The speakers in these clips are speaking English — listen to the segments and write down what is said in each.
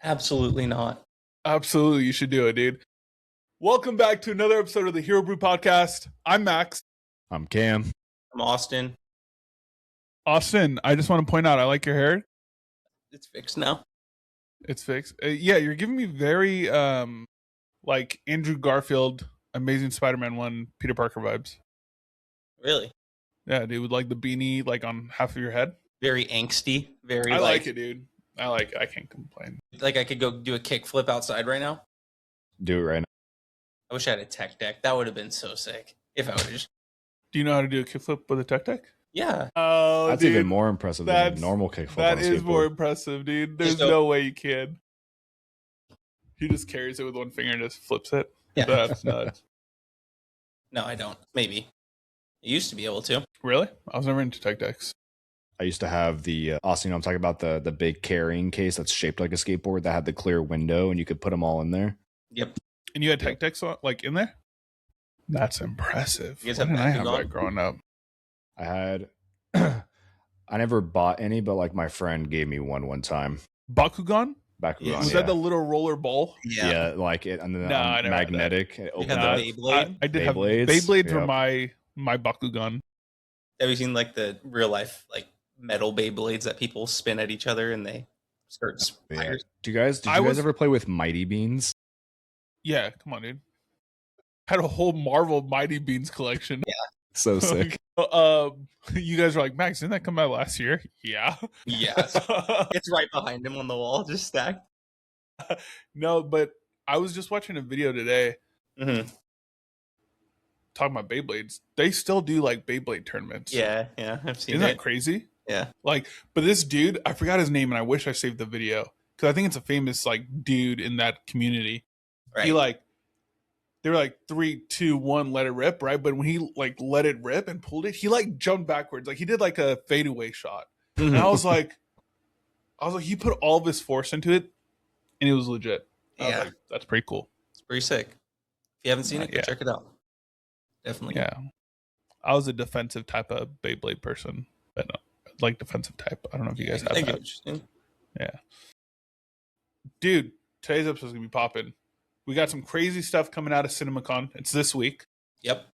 Absolutely not. Absolutely, you should do it, dude. Welcome back to another episode of the Hero Brew Podcast. I'm Max. I'm Cam. I'm Austin. Austin, I just want to point out, I like your hair. It's fixed now. It's fixed. Yeah, you're giving me very, like Andrew Garfield, Amazing Spider-Man 1, Peter Parker vibes. Really? Yeah, dude, with like the beanie like on half of your head. Very angsty. Very. I like it, dude. I can't complain. Like I could go do a kickflip outside right now. Do it right now. I wish I had a tech deck. That would have been so sick. If I would have just. Do you know how to do a kickflip with a tech deck? Yeah. Oh, that's dude, even more impressive than a normal kickflip. That is more impressive, dude. There's no way you can. He just carries it with one finger and just flips it. Yeah. That's nuts. No, I don't. Maybe. I used to be able to. Really? I was never into tech decks. I used to have the Austin, I'm talking about the big carrying case that's shaped like a skateboard that had the clear window and you could put them all in there. Yep. And you had tech decks like in there? That's impressive. You guys Why didn't I have Bakugan? that growing up? I had I never bought any, but like my friend gave me one time. Bakugan? Bakugan, Was that the little roller ball? Yeah, like it and then I never had magnetic. It You opened had up. the Beyblade? I did have Beyblades? Beyblades were Yep. my Bakugan. Have you seen like the real life like metal Beyblades that people spin at each other and they start Yeah. fires? Did you guys ever play with Mighty Beans? Yeah, come on, dude. Had a whole Marvel Mighty Beans collection. Yeah. So sick. You guys were like, Max, didn't that come out last year? Yeah. Yes. It's right behind him on the wall, just stacked. No, but I was just watching a video today Mm-hmm. talking about Beyblades. They still do like Beyblade tournaments. Yeah, I've seen Isn't that it. crazy? Yeah. Like, but this dude, I forgot his name and I wish I saved the video because I think it's a famous like dude in that community. Right. He like, they were like 3, 2, 1, let it rip, right? But when he like let it rip and pulled it, he like jumped backwards. Like he did like a fadeaway shot. And I was like, he put all of his force into it and it was legit. I was like, that's pretty cool. It's pretty sick. If you haven't seen it, go Yeah. check it out. Definitely. Yeah. I was a defensive type of Beyblade person, but like defensive type. I don't know if you guys have that. Yeah. Dude, today's episode is going to be popping. We got some crazy stuff coming out of CinemaCon. It's this week. Yep.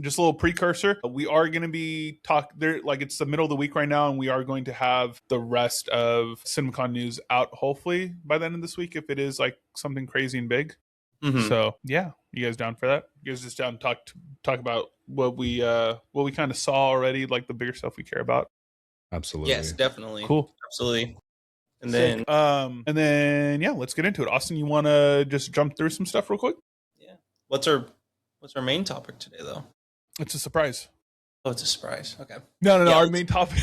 Just a little precursor. We are going to be it's the middle of the week right now, and we are going to have the rest of CinemaCon news out hopefully by the end of this week if it is like something crazy and big. Mm-hmm. So yeah, you guys down for that? You guys just down to talk about what we kind of saw already, like the bigger stuff we care about. Absolutely. Yes, definitely. Cool. Absolutely. And Sick. then yeah, let's get into it. Austin, you want to just jump through some stuff real quick? yeah. What's our main topic today though? It's a surprise. Oh, it's a surprise. Okay. No. Yeah, Our main topic.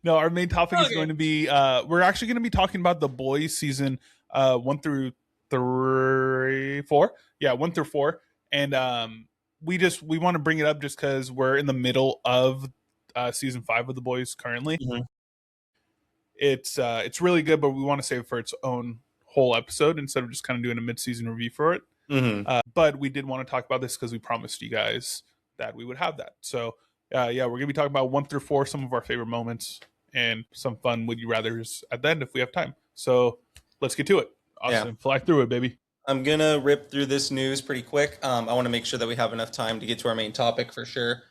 No, our main topic is Okay. going to be. We're actually going to be talking about The Boys season 1 through 4. Yeah, 1 through 4, and we want to bring it up just because we're in the middle of season 5 of The Boys currently. Mm-hmm. It's really good, but we want to save it for its own whole episode instead of just kind of doing a mid-season review for it. Mm-hmm. But we did want to talk about this because we promised you guys that we would have that. So yeah, we're gonna be talking about 1 through 4, some of our favorite moments, and some fun would you rather's at the end if we have time. So let's get to it. Awesome. Fly through it, baby. I'm gonna rip through this news pretty quick. I want to make sure that we have enough time to get to our main topic for sure.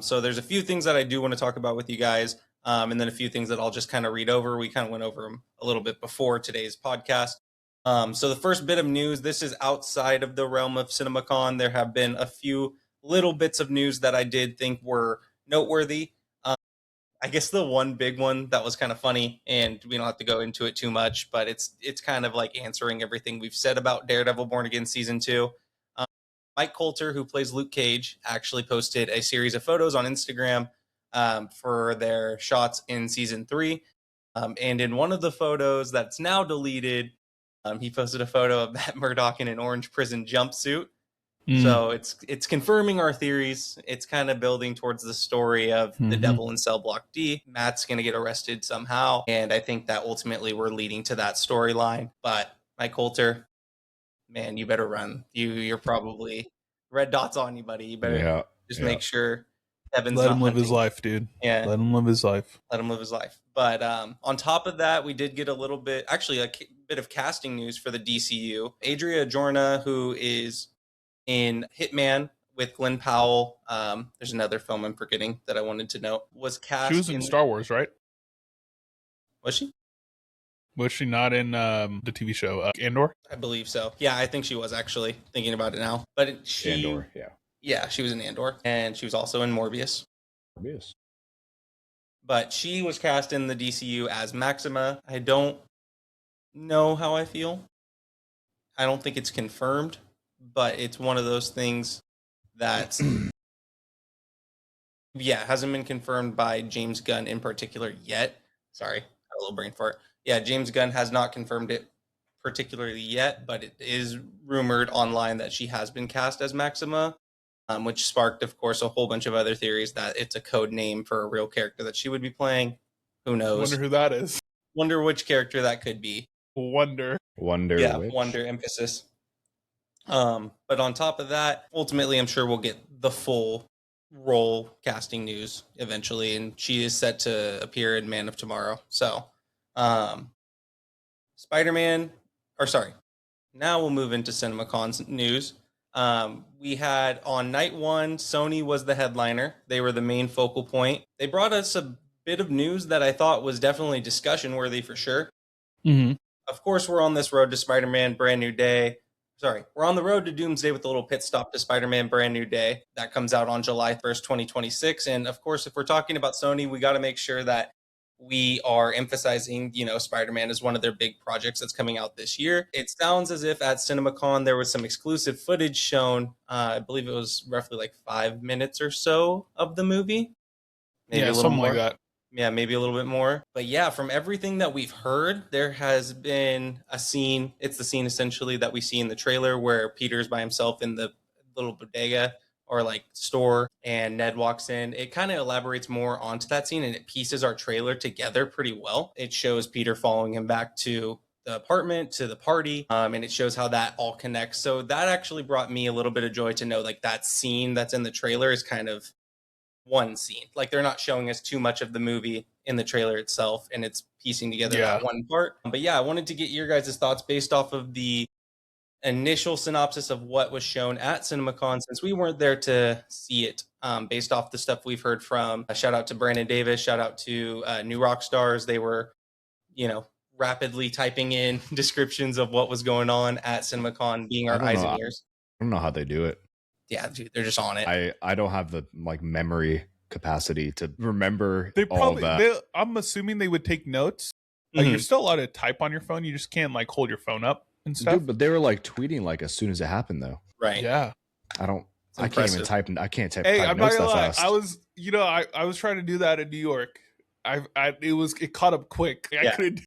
So there's a few things that I do want to talk about with you guys, and then a few things that I'll just kind of read over. We kind of went over them a little bit before today's podcast. So the first bit of news, this is outside of the realm of CinemaCon. There have been a few little bits of news that I did think were noteworthy. I guess the one big one that was kind of funny, and we don't have to go into it too much, but it's kind of like answering everything we've said about Daredevil Born Again Season 2. Mike Coulter, who plays Luke Cage, actually posted a series of photos on Instagram for their shots in Season 3. And in one of the photos that's now deleted, he posted a photo of Matt Murdock in an orange prison jumpsuit. So it's confirming our theories. It's kind of building towards the story of the devil in Cell Block D. Matt's going to get arrested somehow. And I think that ultimately we're leading to that storyline. But Mike Coulter, man, you better run. You're probably red dots on you, buddy. You better make sure Kevin's let not him live his hunting. life, dude. Yeah. Let him live his life. Let him live his life. But on top of that, we did get a little bit, actually, bit of casting news for the DCU. Adria Arjona, who is in Hitman with Glenn Powell. There's another film I'm forgetting that I wanted to note. Was cast. She was in Star Wars, right? Was she? Was she not in the TV show Andor? I believe so. Yeah, I think she was actually, thinking about it now. But she, Andor, yeah. Yeah, she was in Andor, and she was also in Morbius. Morbius. But she was cast in the DCU as Maxima. I don't know how I feel. I don't think it's confirmed, but it's one of those things that's hasn't been confirmed by James Gunn in particular yet. Sorry, had a little brain fart. Yeah, James Gunn has not confirmed it particularly yet, but it is rumored online that she has been cast as Maxima, which sparked, of course, a whole bunch of other theories that it's a code name for a real character that she would be playing. Who knows? Wonder who that is. Wonder which character that could be. Wonder Yeah, which? wonder emphasis. But on top of that, ultimately, I'm sure we'll get the full role casting news eventually, and she is set to appear in Man of Tomorrow. So, Spider-Man, now we'll move into CinemaCon's news. We had on night one, Sony was the headliner. They were the main focal point. They brought us a bit of news that I thought was definitely discussion worthy for sure. Mm-hmm. Of course, we're on this road to Spider-Man Brand New Day. We're on the road to Doomsday with a little pit stop to Spider-Man Brand New Day. That comes out on July 1st, 2026. And of course, if we're talking about Sony, we got to make sure that we are emphasizing, Spider-Man is one of their big projects that's coming out this year. It sounds as if at CinemaCon there was some exclusive footage shown. I believe it was roughly like 5 minutes or so of the movie. Maybe a little something more. Like that. Yeah, maybe a little bit more. But yeah, from everything that we've heard, there has been a scene. It's the scene essentially that we see in the trailer where Peter's by himself in the little bodega or like store and Ned walks in. It kind of elaborates more onto that scene and it pieces our trailer together pretty well. It shows Peter following him back to the apartment, to the party, and it shows how that all connects. So that actually brought me a little bit of joy to know like that scene that's in the trailer is kind of one scene. Like they're not showing us too much of the movie in the trailer itself and it's piecing together that one part. But yeah, I wanted to get your guys' thoughts based off of the initial synopsis of what was shown at CinemaCon since we weren't there to see it, based off the stuff we've heard from shout out to Brandon Davis, shout out to New Rock Stars. They were, rapidly typing in descriptions of what was going on at CinemaCon, being our eyes and ears. I don't know how they do it. Yeah, dude, they're just on it. I don't have the memory capacity to remember all that. I'm assuming they would take notes. Like you're still allowed to type on your phone. You just can't hold your phone up and stuff. Dude, but they were tweeting as soon as it happened though. Right. Yeah. I can't even type. I can't type. Hey, type I'm notes not gonna lie. fast. I was, I was trying to do that in New York. It caught up quick. I couldn't.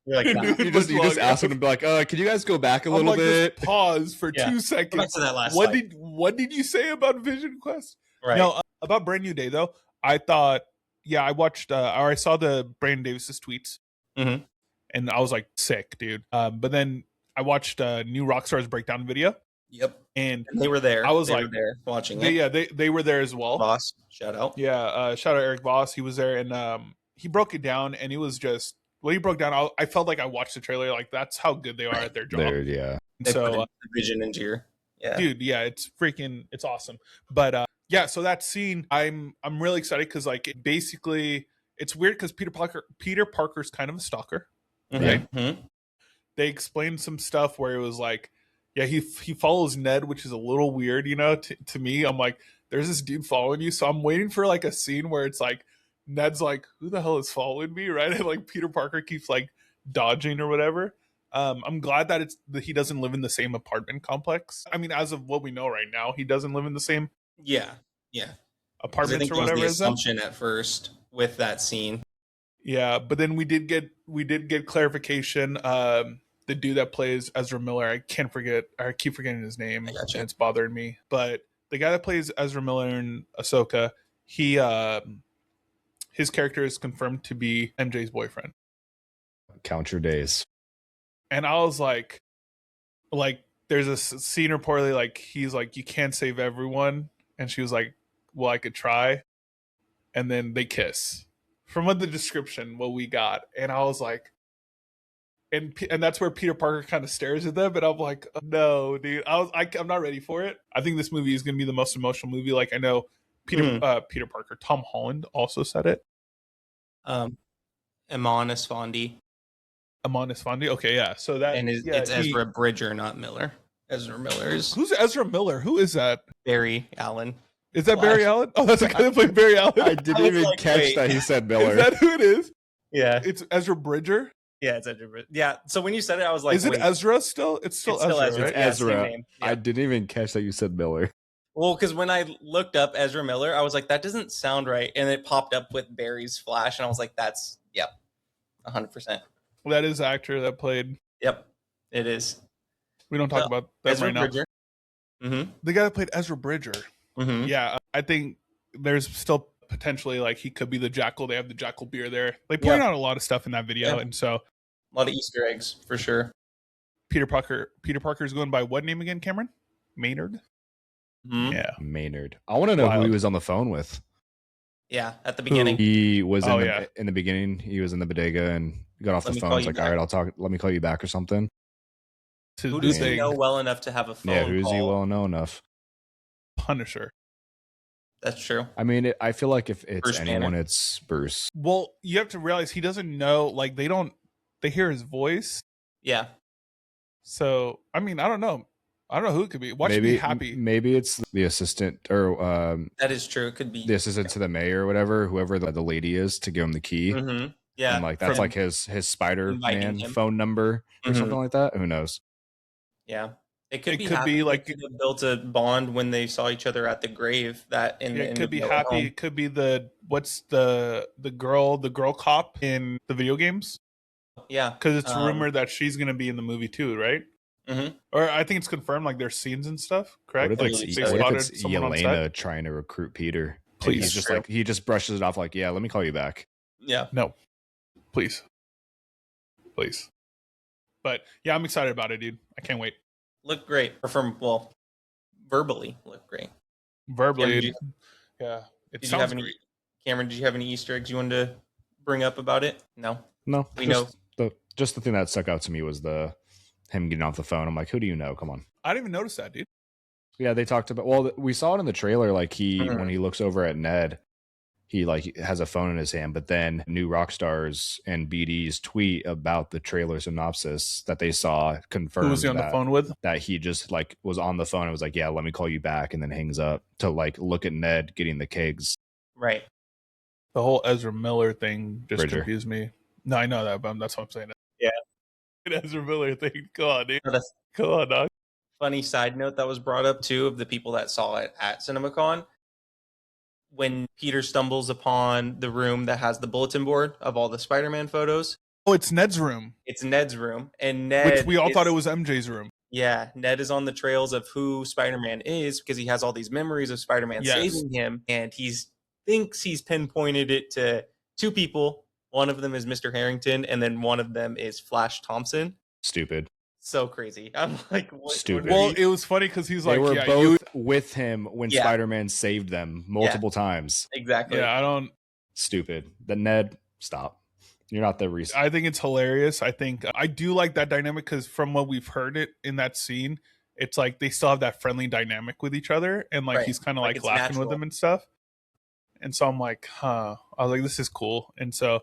You're like, nah. you just ask them to be like, can you guys go back a little bit? Just pause for 2 seconds. Back to that last what did you say about Vision Quest? Right. No, about Brand New Day though. I thought, I watched or I saw the Brandon Davis's tweets, and I was like, sick, dude. But then I watched New Rockstar's breakdown video. Yep. And they were there. I was there watching it. Yeah, they were there as well. Voss, shout out. Yeah, shout out Eric Voss. He was there, and he broke it down, and it was just when he broke down. I felt like I watched the trailer. Like that's how good they are at their job. They put the vision into your dude. Yeah, it's awesome. But so that scene, I'm really excited because basically it's weird because Peter Parker's kind of a stalker. Right? Mm-hmm. They explained some stuff where it was like, he follows Ned, which is a little weird, to me. I'm like, there's this dude following you. So I'm waiting for a scene where it's like, Ned's like, who the hell is following me? Right. And Peter Parker keeps dodging or whatever. I'm glad that he doesn't live in the same apartment complex. I mean, as of what we know right now, he doesn't live in the same apartments or whatever. The assumption at first with that scene. Yeah, but then we did get clarification. The dude that plays Ezra Miller, I keep forgetting his name. And it's bothering me. But the guy that plays Ezra Miller in Ahsoka, his character is confirmed to be MJ's boyfriend. Count your days. And I was like, there's a scene reportedly he's like, you can't save everyone, and she was like, well, I could try, and then they kiss. From the description, what we got, and I was like, and that's where Peter Parker kind of stares at them, and I'm like, oh, no, dude, I'm not ready for it. I think this movie is going to be the most emotional movie. Like, I know Peter Parker, Tom Holland also said it. Amon Esfandi. Okay, yeah. So that and it's Ezra Bridger, not Miller. Ezra Miller is who's Ezra Miller? Who is that? Barry Allen. Is that Barry Allen? Oh, that's the guy that played Barry Allen. I didn't even catch that he said Miller. Is that who it is? Yeah, it's Ezra Bridger. Yeah, it's Ezra. Yeah. So when you said it, I was like, is it Ezra still? It's still Ezra. Right? Right? Ezra. Yeah. I didn't even catch that you said Miller. Well, because when I looked up Ezra Miller, I was like, that doesn't sound right, and it popped up with Barry's Flash, and I was like, that's 100%. That is the actor that played. Yep, it is. We don't talk about that Ezra right Bridger. now. Mm-hmm. The guy that played Ezra Bridger. Mm-hmm. Yeah, I think there's still potentially like he could be the Jackal. They have the Jackal beer there. They point out a lot of stuff in that video, and so a lot of Easter eggs for sure. Peter Parker is going by what name again, Cameron? Maynard. Mm-hmm. Yeah, Maynard. I want to know who he was on the phone with. Yeah, at the beginning. He was in the beginning. He was in the bodega and got off the phone. It's like, all right, I'll talk. Let me call you back or something. Who does he know well enough to have a phone? Yeah, who's he well know enough? Punisher. That's true. I mean, I feel like if it's Bruce anyone, Banner. it's Bruce. Well, you have to realize he doesn't know. Like they hear his voice. Yeah. So I mean, I don't know who it could be. Watch me happy. Maybe it's the assistant or that is true. It could be the assistant to the mayor or whatever, whoever the lady is, to give him the key. Mm-hmm. Yeah, and like that's like his Spider-Man phone number or something like that. Who knows? Yeah, it could be like they could have built a bond when they saw each other at the grave. It could be happy. Home. It could be the girl cop in the video games. Yeah, because it's rumored that she's going to be in the movie too, right? Mm-hmm. Or I think it's confirmed. Like there's scenes and stuff. Correct. What if it's Yelena trying to recruit Peter? Please, he's just he just brushes it off like, yeah, let me call you back. Yeah. No. Please. But yeah, I'm excited about it, dude. I can't wait. Look great. Verbally look great. Verbally, yeah. It sounds great. Cameron, did you have any Easter eggs you wanted to bring up about it? No. We know. Just the thing that stuck out to me was him getting off the phone. I'm like, who do you know? Come on. I didn't even notice that, dude. Yeah, they talked about. Well, we saw it in the trailer. Like when he looks over at Ned, he like has a phone in his hand. But then New Rockstars and BD's tweet about the trailer synopsis that they saw confirmed. Who was he on the phone with? That he just like was on the phone and was like, yeah, let me call you back, and then hangs up to like look at Ned getting the kegs. Right. The whole Ezra Miller thing just confused me. No, I know that, but that's what I'm saying. Yeah. Ezra Miller thing. Come on, dude. Come on, dog. Funny side note that was brought up too of the people that saw it at CinemaCon. When Peter stumbles upon the room that has the bulletin board of all the Spider-Man photos. Oh, it's Ned's room. It's Ned's room. And Ned... Which we all thought it was MJ's room. Yeah. Ned is on the trails of who Spider-Man is because he has all these memories of Spider-Man saving him. And he thinks he's pinpointed it to two people. One of them is Mr. Harrington, and then one of them is Flash Thompson. Stupid. So crazy. I'm like, what? Stupid. Well, it was funny because he's like, they were both with him when Spider-Man saved them multiple times. Exactly. Yeah, I don't. Stupid. The Ned, stop. You're not the reason. I think it's hilarious. I do like that dynamic because from what we've heard it in that scene, it's like they still have that friendly dynamic with each other, and like he's kind of like laughing natural with them and stuff. And so I'm like, I was like, this is cool. And so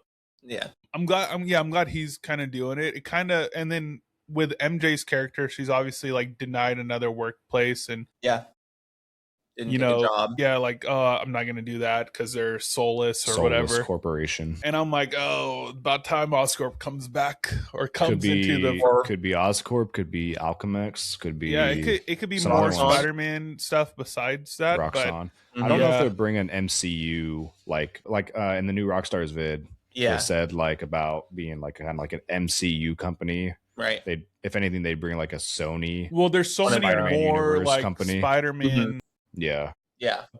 I'm glad he's kind of doing it. It kind of, and then with MJ's character, she's obviously like denied another workplace and didn't get a job. Yeah, like I'm not gonna do that because they're soulless whatever corporation. And I'm like, about time Oscorp comes back or comes into the could be Oscorp, could be Alchemex, could be it could be more Spider-Man stuff besides that. Roxxon. I don't know if they're bringing MCU like in the new Rockstars vid. They said like about being like kind of like an MCU company. Right. If anything, they'd bring like a Sony. Well, there's so many more like company. Spider-Man. Mm-hmm. Yeah.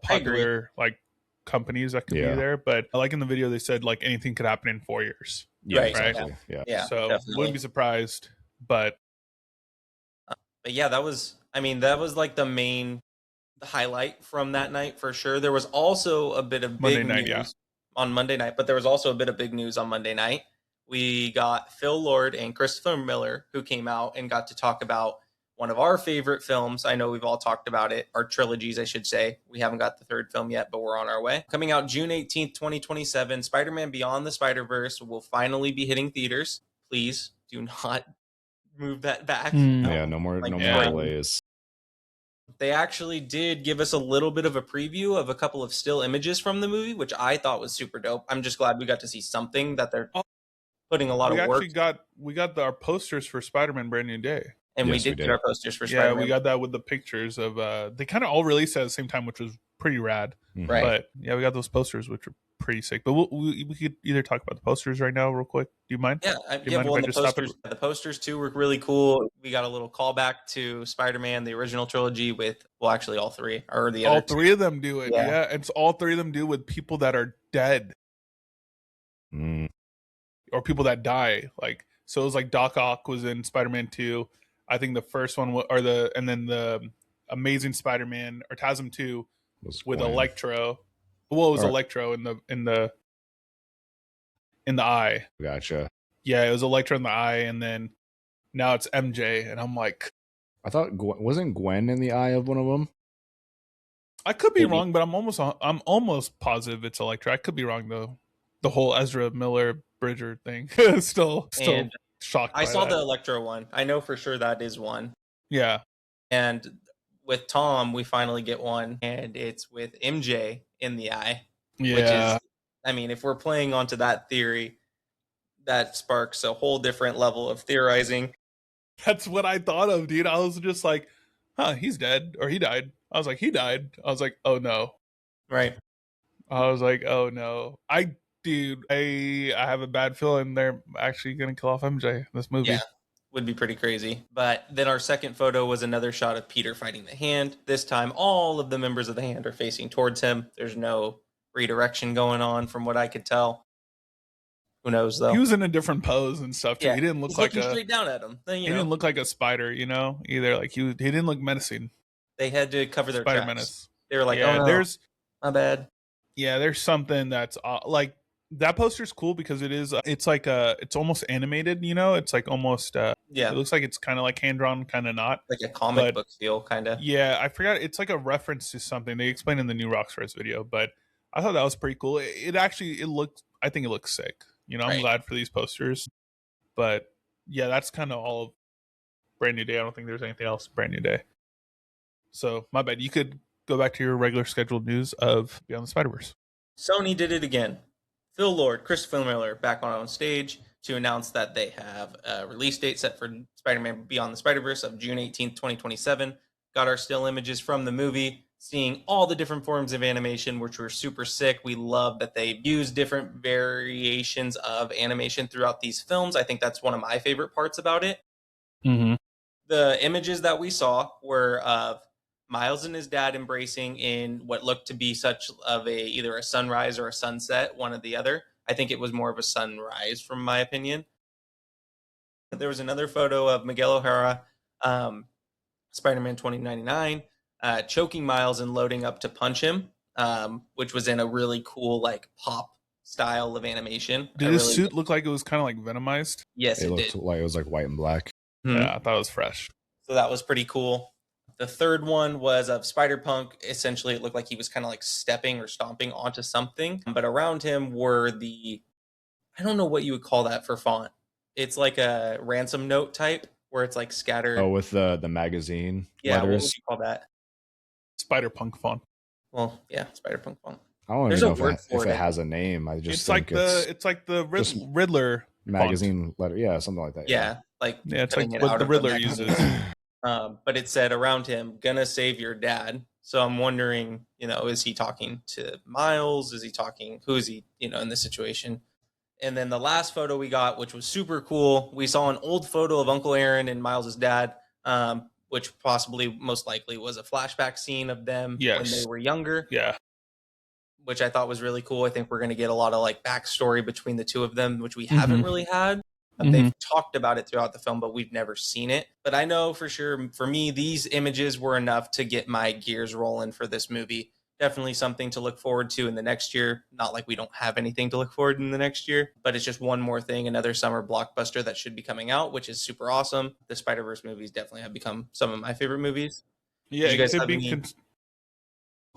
Popular like companies that could be there, but like in the video they said like anything could happen in 4 years. Yeah, right. Exactly. Yeah. So definitely. Wouldn't be surprised, but yeah, that was like the main highlight from that night for sure. There was also a bit of big news on Monday night, but there was also a bit of big news on Monday night we got Phil Lord and Christopher Miller, who came out and got to talk about one of our favorite films. I know we've all talked about it, our trilogies, I should say. We haven't got the third film yet, but we're on our way. Coming out June 18th, 2027, Spider-Man Beyond the Spider-Verse will finally be hitting theaters. Please do not move that back. Yeah, no more Like, delays. They actually did give us a little bit of a preview of a couple of still images from the movie, which I thought was super dope. I'm just glad we got to see something that they're putting a lot of work. We got our posters for Spider-Man Brand New Day. And Yes, we did get our posters for Spider-Man. Yeah, we got that with the pictures of they kind of all released at the same time, which was pretty rad. Right. But yeah, we got those posters, which are pretty sick. But we could either talk about the posters right now real quick. Do you mind? Yeah, the posters too were really cool. We got a little callback to Spider-Man, the original trilogy with, well, actually all three. Or the all other three of them do it. Yeah. Yeah, and it's all three of them do with people that are dead. Or people that die. Like, so it was like Doc Ock was in Spider-Man 2. I think the first one and then the Amazing Spider-Man or TASM 2 with Gwen. Electro. Well, it was Electro in the eye. Gotcha. Yeah, it was Electro in the eye, and then now it's MJ, and I'm like, I thought wasn't Gwen in the eye of one of them? I could be wrong, but I'm almost positive it's Electro. I could be wrong though. The whole Ezra Miller Bridger thing, still And shocked. I saw the Electro one. I know for sure that is one. Yeah. And with Tom, we finally get one, and it's with MJ in the eye. Yeah. Which is, I mean, if we're playing onto that theory, that sparks a whole different level of theorizing. That's what I thought of, dude. I was just like, he's dead, or he died. I was like, he died. I was like, oh no. Right. I was like, oh no. I have a bad feeling they're actually going to kill off MJ in this movie. Yeah, would be pretty crazy. But then our second photo was another shot of Peter fighting the Hand. This time, all of the members of the Hand are facing towards him. There's no redirection going on from what I could tell. Who knows, though? He was in a different pose and stuff, too. Yeah, He didn't look he's like looking straight down at him. He didn't look like a spider, either. Like he didn't look menacing. They had to cover their Spider tracks. menace. They were like, yeah, oh, no, there's my bad. Yeah, there's something that's like that poster's cool because it's like it's almost animated, it's like almost it looks like it's kind of like hand drawn, kind of not, like a comic book feel, kind of. Yeah, I forgot, it's like a reference to something they explained in the new Rockstars video, but I thought that was pretty cool. I think it looks sick. I'm glad for these posters, but yeah, that's kind of all of Brand New Day. I don't think there's anything else Brand New Day. So my bad. You could go back to your regular scheduled news of Beyond the Spider-Verse. Sony did it again. Phil Lord, Christopher Miller back on stage to announce that they have a release date set for Spider-Man Beyond the Spider-Verse of June 18th, 2027. Got our still images from the movie, seeing all the different forms of animation, which were super sick. We love that they use different variations of animation throughout these films. I think that's one of my favorite parts about it. Mm-hmm. The images that we saw were of Miles and his dad embracing in what looked to be such of either a sunrise or a sunset, one or the other. I think it was more of a sunrise, from my opinion. There was another photo of Miguel O'Hara, Spider-Man 2099, choking Miles and loading up to punch him, which was in a really cool like pop style of animation. Did his suit look like it was kind of like venomized? Yes, it looked did. like it was like white and black. Yeah, I thought it was fresh. So that was pretty cool. The third one was of Spider-Punk. Essentially, it looked like he was kind of like stepping or stomping onto something. But around him were I don't know what you would call that for font. It's like a ransom note type where it's like scattered. Oh, with the magazine yeah, letters. What would you call that? Spider-Punk font. Well, yeah, Spider-Punk font. I don't even know if it has a name. I just think it's like the Riddler magazine font. letter. Yeah, something like that. Yeah, it's like what the Riddler uses. But it said around him, gonna save your dad. So I'm wondering, is he talking to Miles? Is he talking, who is he, in this situation? And then the last photo we got, which was super cool, we saw an old photo of Uncle Aaron and Miles' dad, which possibly most likely was a flashback scene of them when they were younger. Yeah. Which I thought was really cool. I think we're going to get a lot of like backstory between the two of them, which we haven't really had. They've talked about it throughout the film, but we've never seen it. But I know for sure, for me, these images were enough to get my gears rolling for this movie definitely something to look forward to in the next year. Not like we don't have anything to look forward in the next year, but it's just one more thing, another summer blockbuster that should be coming out, which is super awesome. The Spider-Verse movies definitely have become some of my favorite movies. Yeah, Did you guys it have could be. any?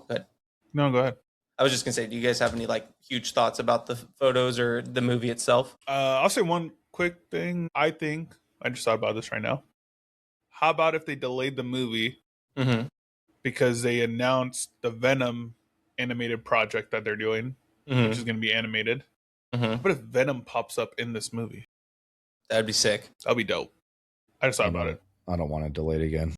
Good. No, go ahead. I was just gonna say, do you guys have any like huge thoughts about the photos or the movie itself? I'll say one quick thing. I think I just thought about this right now. How about if they delayed the movie Mm-hmm. because they announced the Venom animated project that they're doing, which is going to be animated. Mm-hmm. What if Venom pops up in this movie? That'd be sick. That'd be dope. I just thought about it. I don't want it delayed again.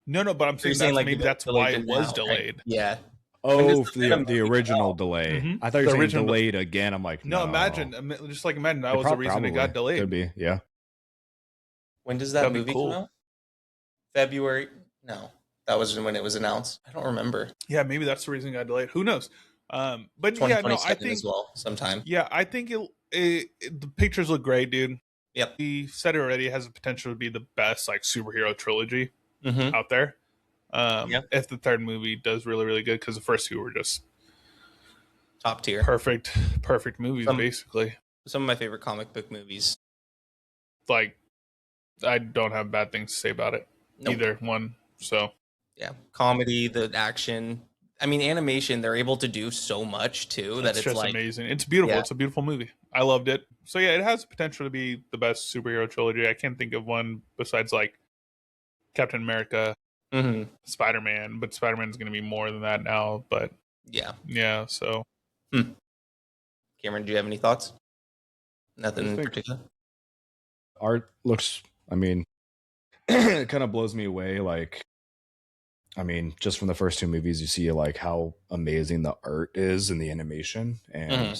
No, but I'm saying saying, like, maybe that's delayed why it it was now, delayed. right? Yeah. Oh, does the Venom the movie come original out? delay. Mhm. I thought you The were saying original delayed again. I'm like, No, no. imagine that was the reason it got delayed. Could be, yeah. When does that That'd be movie cool. come out? February? No, that was when it was announced. I don't remember. Yeah, maybe that's the reason it got delayed. Who knows? But yeah, no, 2027 I think as well, sometime. Yeah, I think the pictures look great, dude. Yep. He said it already. It has the potential to be the best like superhero trilogy Mm-hmm. out there. Yep. If the third movie does really, really good, because the first two were just Top tier. perfect movies, basically. Some of my favorite comic book movies. Like, I don't have bad things to say about it. Nope. Either one. So Yeah, comedy, the action. I mean, animation. They're able to do so much too that it's just like amazing. It's beautiful. Yeah. It's a beautiful movie. I loved it. So yeah, it has the potential to be the best superhero trilogy. I can't think of one besides like Captain America, Mhm. Spider-Man, but Spider-Man's going to be more than that now. But yeah. So Cameron, do you have any thoughts? Nothing in think- particular. Art looks, I mean, it kind of blows me away. Like, I mean, just from the first two movies, you see like how amazing the art is and the animation. And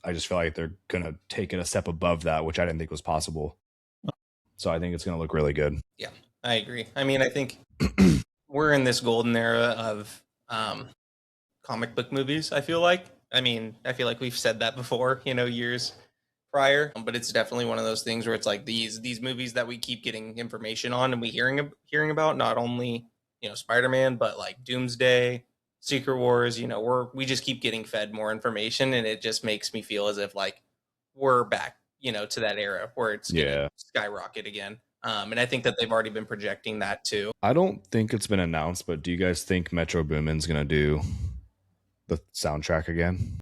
I just feel like they're going to take it a step above that, which I didn't think was possible. So I think it's going to look really good. I agree. I mean, I think we're in this golden era of comic book movies, I feel like. I mean, I feel like we've said that before, years prior, but it's definitely one of those things where it's like these movies that we keep getting information on and we hearing about, not only, Spider-Man, but like Doomsday, Secret Wars, we just keep getting fed more information, and it just makes me feel as if like we're back, to that era where it's gonna skyrocket again. And I think that they've already been projecting that too. I don't think it's been announced, but do you guys think Metro Boomin's going to do the soundtrack again?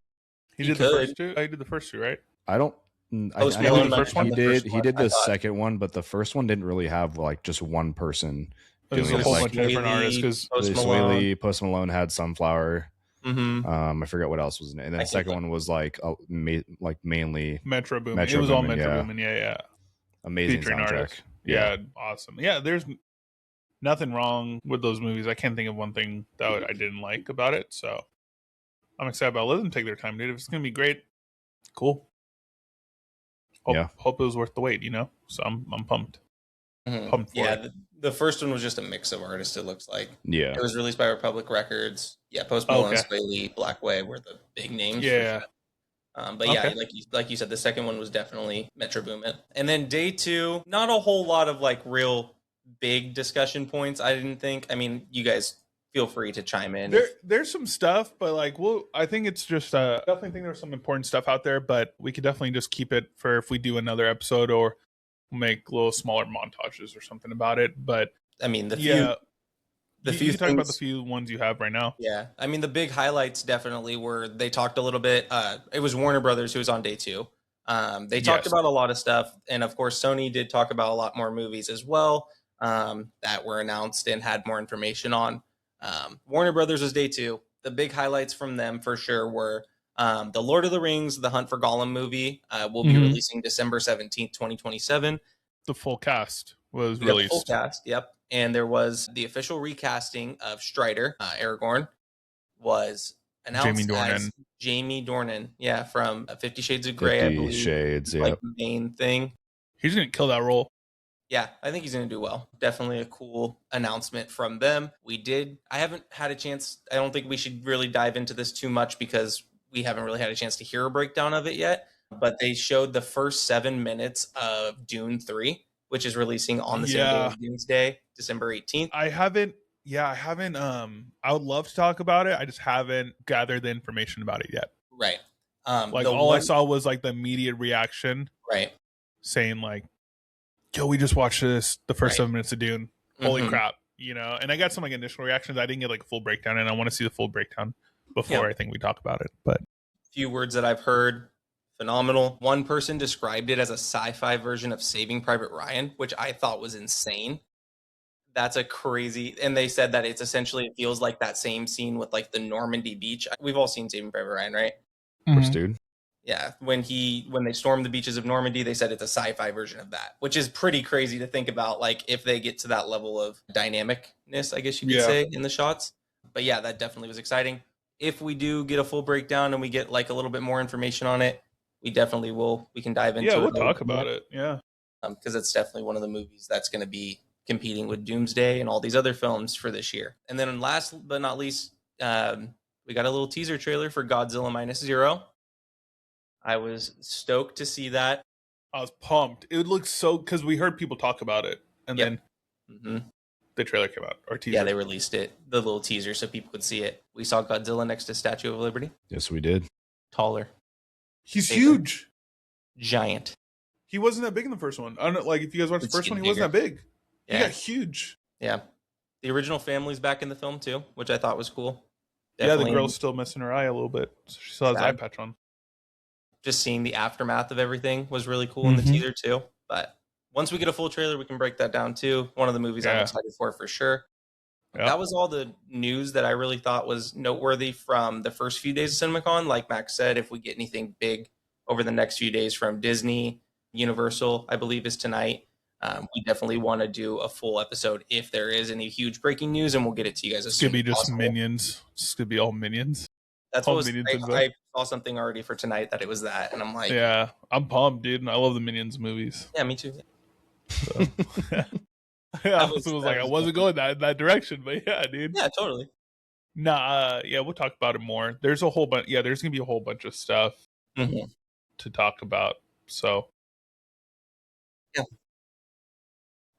he did the first two. He did the first two, right? I don't. Post I know Malone the might first have one. done the first He one, did I the thought. second one, but the first one didn't really have like just one person. It was doing a it. whole Like, bunch of different Swaley, artists because Post Malone. Swaley, Post Malone had Sunflower. Mm-hmm. I forget what else was in it. And then I the think, second one was like mainly Metro Boomin. Metro It was all Boomin, Metro yeah. Boomin. Yeah. amazing Featuring soundtrack. artists. Yeah, awesome. Yeah, there's nothing wrong with those movies. I can't think of one thing that I didn't like about it. So I'm excited about it. Let them take their time, dude. If it's gonna be great, cool. Hope it was worth the wait. So I'm pumped. Pumped for it. The first one was just a mix of artists, it looks like. Yeah. It was released by Republic Records. Yeah, Post Malone, Swaley, Blackway were the big names. Yeah. But yeah, like you said, the second one was definitely Metro Boomin. And then day two, not a whole lot of like real big discussion points, I didn't think. I mean, you guys feel free to chime in. There's some stuff, but like, I think it's just definitely think there's some important stuff out there, but we could definitely just keep it for if we do another episode or make little smaller montages or something about it. But I mean, you few can talk about the things- few ones you have right now. Yeah, I mean, the big highlights definitely were they talked a little bit. It was Warner Brothers who was on day two. They talked about a lot of stuff, and of course, Sony did talk about a lot more movies as well that were announced and had more information on. Warner Brothers was day two. The big highlights from them for sure were the Lord of the Rings, The Hunt for Gollum movie will be releasing December 17th, 2027. The full cast was The released. full cast, yep. And there was the official recasting of Strider, Aragorn, was announced as Jamie Dornan. Yeah, from 50 Shades of Grey, I 50 believe. Shades, Like yep. the main thing. He's gonna kill that role. Yeah, I think he's going to do well. Definitely a cool announcement from them. I haven't had a chance. I don't think we should really dive into this too much because we haven't really had a chance to hear a breakdown of it yet. But they showed the first 7 minutes of Dune 3, which is releasing on the same day as Doomsday, December 18th. I haven't Yeah, I haven't. I would love to talk about it. I just haven't gathered the information about it yet. Right. Like all I saw was like the immediate reaction, Right. saying like, "Yo, we just watched this. The first Right. 7 minutes of Dune. Holy Mhm. crap!" And I got some like initial reactions. I didn't get like a full breakdown, and I want to see the full breakdown before I think we talk about it. But Few words that I've heard, phenomenal. One person described it as a sci-fi version of Saving Private Ryan, which I thought was insane. That's a crazy, and they said that it's essentially, it feels like that same scene with like the Normandy beach. We've all seen Saving Private Ryan, right? Of course, dude. Yeah, when they stormed the beaches of Normandy, they said it's a sci-fi version of that, which is pretty crazy to think about. Like if they get to that level of dynamicness, I guess you could say, in the shots. But yeah, that definitely was exciting. If we do get a full breakdown and we get like a little bit more information on it, we definitely will. We can dive into it. yeah, we'll talk about it. Yeah, because it's definitely one of the movies that's going to be competing with Doomsday and all these other films for this year. And then last but not least, we got a little teaser trailer for Godzilla Minus Zero. I was stoked to see that. I was pumped. It looks so, because we heard people talk about it, and then the trailer came out, or teaser. Yeah, they released it, the little teaser, so people could see it. We saw Godzilla next to Statue of Liberty. Yes, we did. Taller. He's Bigger. huge. Giant. He wasn't that big in the first one. I don't know, like if you guys watched the first one, he wasn't that big. Yeah. He got huge. Yeah. The original family's back in the film too, which I thought was cool. Definitely. Yeah, the girl's still missing her eye a little bit. So she still has eye patch on. Just seeing the aftermath of everything was really cool in the teaser too. But once we get a full trailer, we can break that down too. One of the movies I'm excited for sure. Yep. That was all the news that I really thought was noteworthy from the first few days of CinemaCon. Like Max said, if we get anything big over the next few days from Disney, Universal, I believe is tonight, we definitely want to do a full episode if there is any huge breaking news, and we'll get it to you guys as soon as possible. It's going to be just Minions. It's going to be all Minions. That's all what was great. I saw something already for tonight that it was that, and I'm like, yeah, I'm pumped, dude. I love the Minions movies. Yeah, me too. So, yeah, I wasn't going that direction, but yeah, dude. Yeah, totally. Nah, yeah, we'll talk about it more. There's a whole bunch. Yeah, there's gonna be a whole bunch of stuff to talk about. So,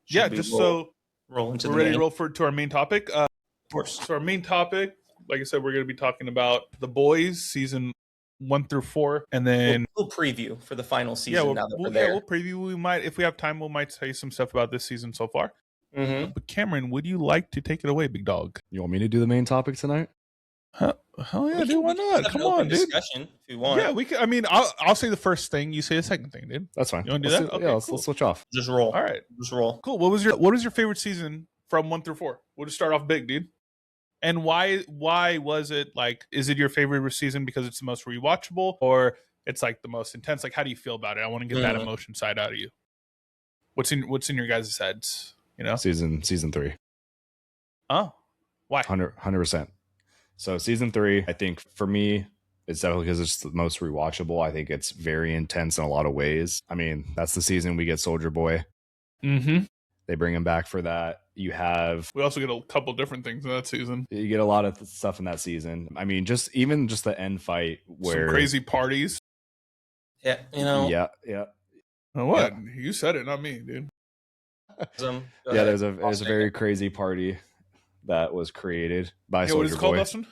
yeah, just so roll into we're ready to roll to our main topic. Of course. So our main topic, like I said, we're going to be talking about The Boys season 1 through 4, and then we'll preview for the final season. Yeah, we'll preview. We might, if we have time, we might say some stuff about this season so far. But Cameron, would you like to take it away, big dog? You want me to do the main topic tonight? Hell yeah, dude! Why not? Come on, dude. Discussion if you want. Yeah, we can. I mean, I'll say the first thing. You say the second thing, dude. That's fine. You want to do that? Okay, let's switch off. Just roll. All right, just roll. Cool. What was your favorite season from 1 through 4? We'll just start off big, dude. And why was it like? Is it your favorite season because it's the most rewatchable, or it's like the most intense? Like, how do you feel about it? I want to get that emotion side out of you. What's in your guys' heads? You know, season 3. Oh, why? 100%. So season 3, I think for me, it's definitely because it's the most rewatchable. I think it's very intense in a lot of ways. I mean, that's the season we get Soldier Boy. They bring him back for that. We also get a couple different things in that season. You get a lot of stuff in that season. I mean, just the end fight where some crazy parties. Yeah, you know. Yeah. Oh, what? Yeah. You said it, not me, dude. There's a very crazy party that was created by Soldier Boy. What is it called, Dustin?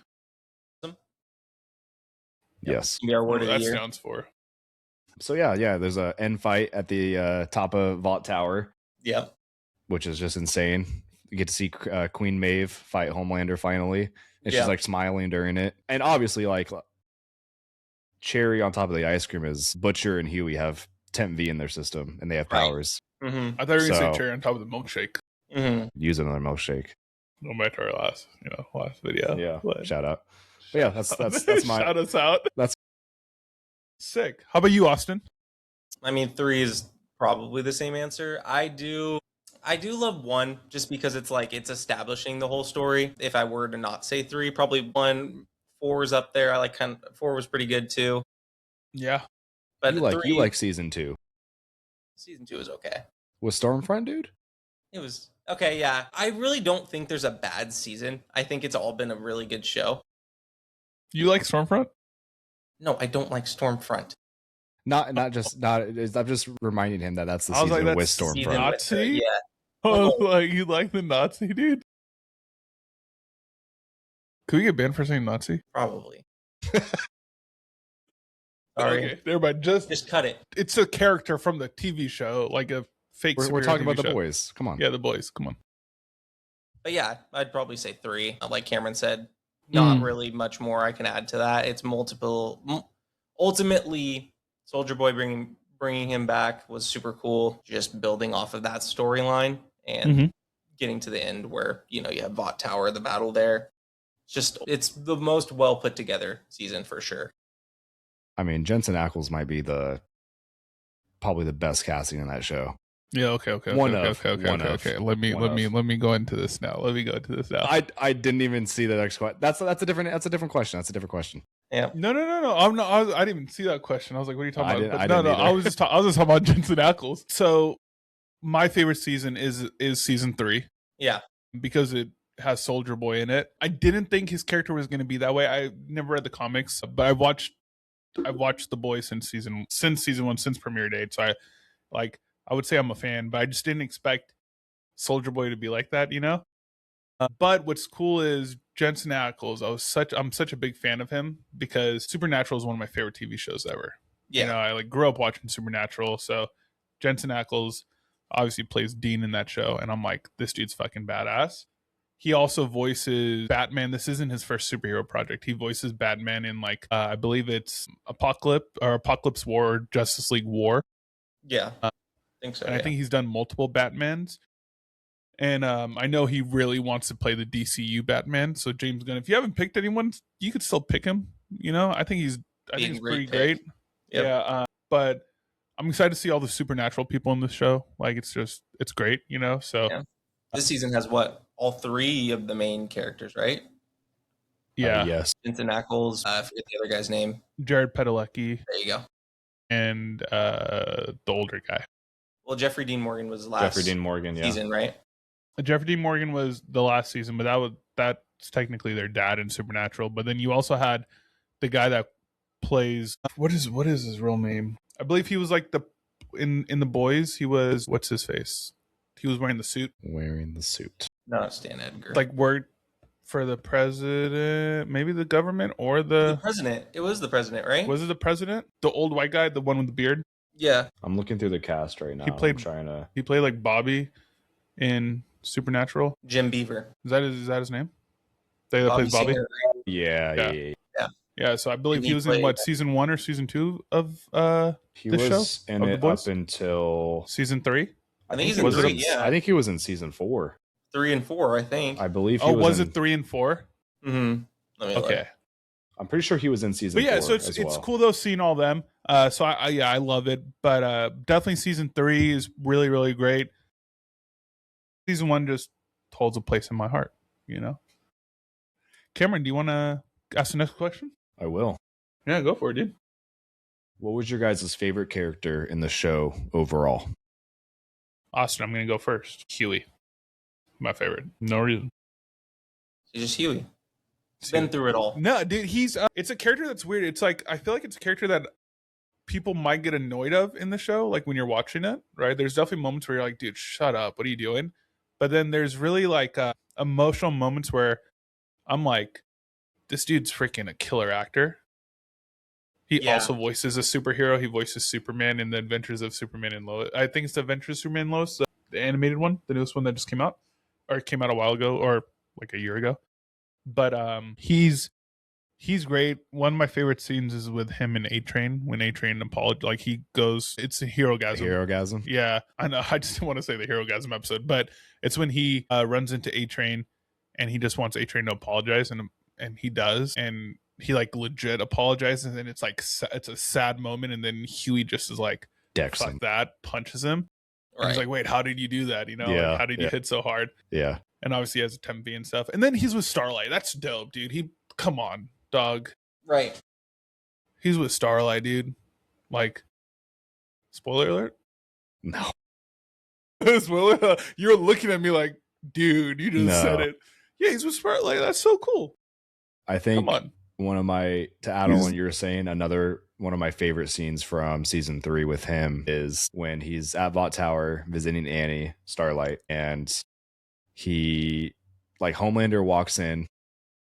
Yes. Our word of the year. That stands for. So yeah, there's a end fight at the top of Vought Tower. Yeah. Which is just insane. You get to see Queen Maeve fight Homelander finally, and she's like smiling during it. And obviously, like cherry on top of the ice cream is Butcher and Huey have Temp V in their system, and they have powers. I thought you were going to say cherry on top of the milkshake. Use another milkshake. Going back to our last video. Yeah, but shout out. But yeah, that's my shout us out. That's sick. How about you, Austin? I mean, 3 is probably the same answer. I do love 1 just because it's like it's establishing the whole story. If I were to not say 3, probably 1. 4 is up there. I like 4 was pretty good too. Yeah, but you like season 2. Season 2 is okay. Was Stormfront, dude? It was okay. Yeah, I really don't think there's a bad season. I think it's all been a really good show. You like Stormfront? No, I don't like Stormfront. I'm just reminding him that's the season with Stormfront. Nazi? Yeah. Oh, like you like the Nazi dude? Could we get banned for saying Nazi? Probably. Okay, everybody, Just cut it. it's a character from the TV show, like a fake. We're talking TV about show. the boys. Come on. Yeah, the boys. Come on. But yeah, I'd probably say 3. Like Cameron said, not really much more I can add to that. It's multiple. Ultimately, Soldier Boy bringing him back was super cool. Just building off of that storyline and getting to the end where you have Vought Tower, the battle there. It's the most well put together season for sure. I mean, Jensen Ackles might be probably the best casting in that show. Yeah. Okay. Okay. Let me go into this now. I didn't even see the next question. That's a different question. Yeah. No. I didn't even see that question. I was like, what are you talking about? I was just talking about Jensen Ackles. So my favorite season is season 3. Yeah. Because it has Soldier Boy in it. I didn't think his character was going to be that way. I never read the comics, but I've watched The Boys since season 1, since premiere date. So I would say I'm a fan, but I just didn't expect Soldier Boy to be like that, But what's cool is Jensen Ackles. I'm such a big fan of him because Supernatural is one of my favorite TV shows ever. Yeah. I grew up watching Supernatural, so Jensen Ackles obviously plays Dean in that show, and I'm like, this dude's fucking badass. He also voices Batman. This isn't his first superhero project. He voices Batman in I believe it's Apocalypse War, Justice League War. Yeah, I think so. And I think he's done multiple Batmans. And I know he really wants to play the DCU Batman. So James Gunn, if you haven't picked anyone, you could still pick him. I think he's pretty great. Yep. Yeah, but I'm excited to see all the Supernatural people in this show. It's great. So yeah. This season has all 3 of the main characters, right? Yeah. Yes. Jensen Ackles. I forget the other guy's name. Jared Padalecki. There you go. And the older guy. Well, Jeffrey Dean Morgan was last season, right? Jeffrey Dean Morgan was the last season, but that's technically their dad in Supernatural. But then you also had the guy that plays what is his real name? I believe he was in The Boys. He was what's his face? He was wearing the suit. No, Stan Edgar. Worked for the president, maybe the government or the president. It was the president, right? Was it the president? The old white guy, the one with the beard? Yeah. I'm looking through the cast right now. He played Bobby in Supernatural. Jim Beaver. Is that his name? That plays Bobby? Singer. Yeah, so I believe he was in season 1 or season 2 of he this was show? in Of it The Boys? up until season 3? I think he's in 3, yeah. I think he was in season 4. 3 and 4, I think. I believe he was it 3 and 4? Mm-hmm. Okay. I'm pretty sure he was in season 4. But yeah, so it's cool though seeing all them. So I love it. But definitely season 3 is really, really great. Season 1 just holds a place in my heart, Cameron, do you want to ask the next question? I will. Yeah, go for it, dude. What was your guys' favorite character in the show overall? Austin, I'm going to go first. Huey. My favorite. No reason. He's just Huey. He's been through it all. No, dude, he's... it's a character that's weird. It's I feel like it's a character that people might get annoyed of in the show, when you're watching it, right? There's definitely moments where you're like, dude, shut up. What are you doing? But then there's really, emotional moments where I'm like, this dude's freaking a killer actor. He also voices a superhero. He voices Superman in The Adventures of Superman and Lois. I think it's The Adventures of Superman and Lois, the animated one, the newest one that just came out. Or it came out a while ago, or a year ago. But he's great. One of my favorite scenes is with him in A-Train, when A-Train apologizes. He goes, it's a hero-gasm. Hero-gasm? Yeah, I know. I just didn't want to say the hero-gasm episode, but it's when he runs into A-Train and he just wants A-Train to apologize, and he does, and he legit apologizes, and it's it's a sad moment, and then Huey just is like, Decks fuck him. That, punches him. Right. He's like, wait, how did you do that? How did you hit so hard? Yeah. And obviously he has a Tempe and stuff. And then he's with Starlight. That's dope, dude. Come on, dog. Right. He's with Starlight, dude. Spoiler alert? No. Spoiler. You're looking at me like, dude, you just said it. Yeah, he's with Starlight. That's so cool. I think Come on. to add on what you were saying, another one of my favorite scenes from season 3 with him is when he's at Vought Tower visiting Annie, Starlight, and he Homelander walks in,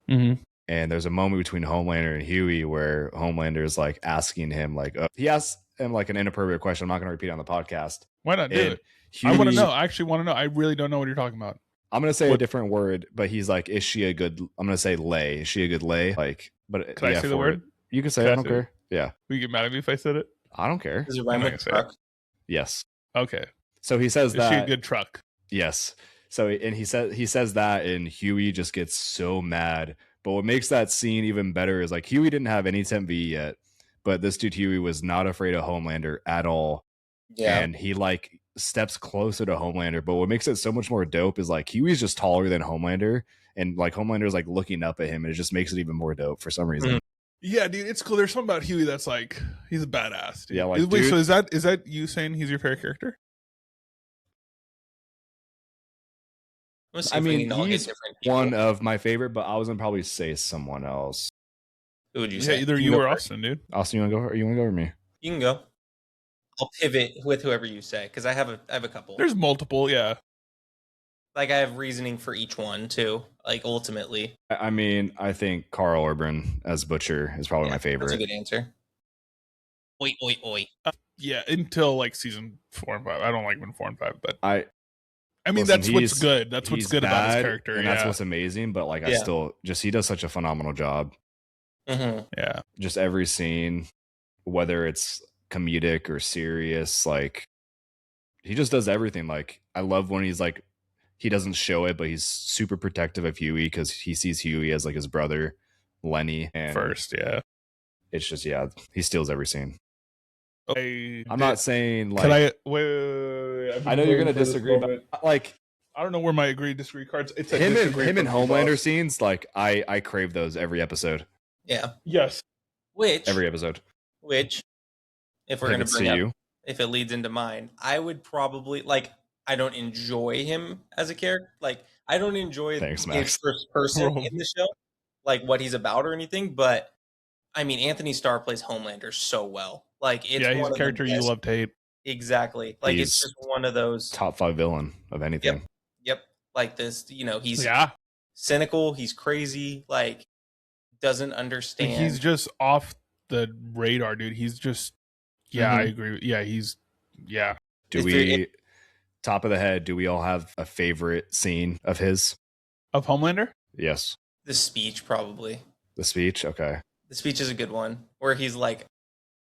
mm-hmm. And there's a moment between Homelander and Huey where Homelander is like asking him, like, he asks him like an inappropriate question. I'm not going to repeat it on the podcast. Why not do And it? I want to Huey- know. I actually want to know. I really don't know what you're talking about. I'm going to say What- a different word, but he's like, is she a good, I'm going to say lay. Is she a good lay? Like, but Can I say the word? You can say Can it. I I don't say care. Yeah. Will you get mad at me if I said it? I don't care. Does it rhyme I'm not with gonna say it. truck? Yes. Okay. So he says Is that. she a good truck? Yes. So and he says that, and Huey just gets so mad. But what makes that scene even better is like Huey didn't have any temp V yet, but this dude Huey was not afraid of Homelander at all. Yeah. And he like steps closer to Homelander. But what makes it so much more dope is like Huey's just taller than Homelander, and like Homelander's like looking up at him, and it just makes it even more dope for some reason. Mhm. Yeah, dude, it's cool. There's something about Huey that's like he's a badass. Dude. Yeah, like, wait. dude- So is that you saying he's your favorite character? Let's see I if we mean, can all get he's different people. one of my favorite, but I was gonna probably say someone else. Who would you Yeah, say? either can you go or first. Austin, dude. Austin, you wanna go? Or you wanna go over me? You can go. I'll pivot with whoever you say because I have a couple. There's multiple. Yeah. Like I have reasoning for each one too. Like ultimately, I mean, I think Carl Urban as Butcher is probably my favorite. That's a good answer. Oi, oi, oi. Yeah, until like season 4 and 5. I don't like when 4 and 5, but I mean Listen, that's what's he's- good. That's what's he's good about his bad, character. and Yeah. that's what's amazing. But like, I Yeah. still just he does such a phenomenal job. Mm-hmm. Yeah. Just every scene, whether it's comedic or serious, like he just does everything. Like I love when he's like he doesn't show it, but he's super protective of Huey because he sees Huey as like his brother, Lenny. And First, yeah. it's just he steals every scene. Okay. I'm not saying like Can I wait, I know you're gonna disagree, but like I don't know where my agree disagree cards. It's a him disagree and from Homelander both. scenes, like I crave those every episode. Yeah. Yes. Which Every episode. if we're If gonna it's bring to up, you. if it leads into mine, I would probably like. I don't enjoy him as a character. Like I don't enjoy Thanks, his Max. first person Bro. in the show, like what he's about or anything. But I mean, Anthony Starr plays Homelander so well. Like it's Yeah, he's one a of the character you best- love to hate. Exactly. Like it's He's just one of those. Top 5 villain of anything. Yep. Like this. He's Yeah. cynical. He's crazy. Like doesn't Like, understand. he's just off the radar, dude. He's just I Mhm. agree. Yeah, he's Do If we you're- top of the head, do we all have a favorite scene of his? of Homelander. Yes. the speech probably. The speech? Okay. The speech is a good one where he's like,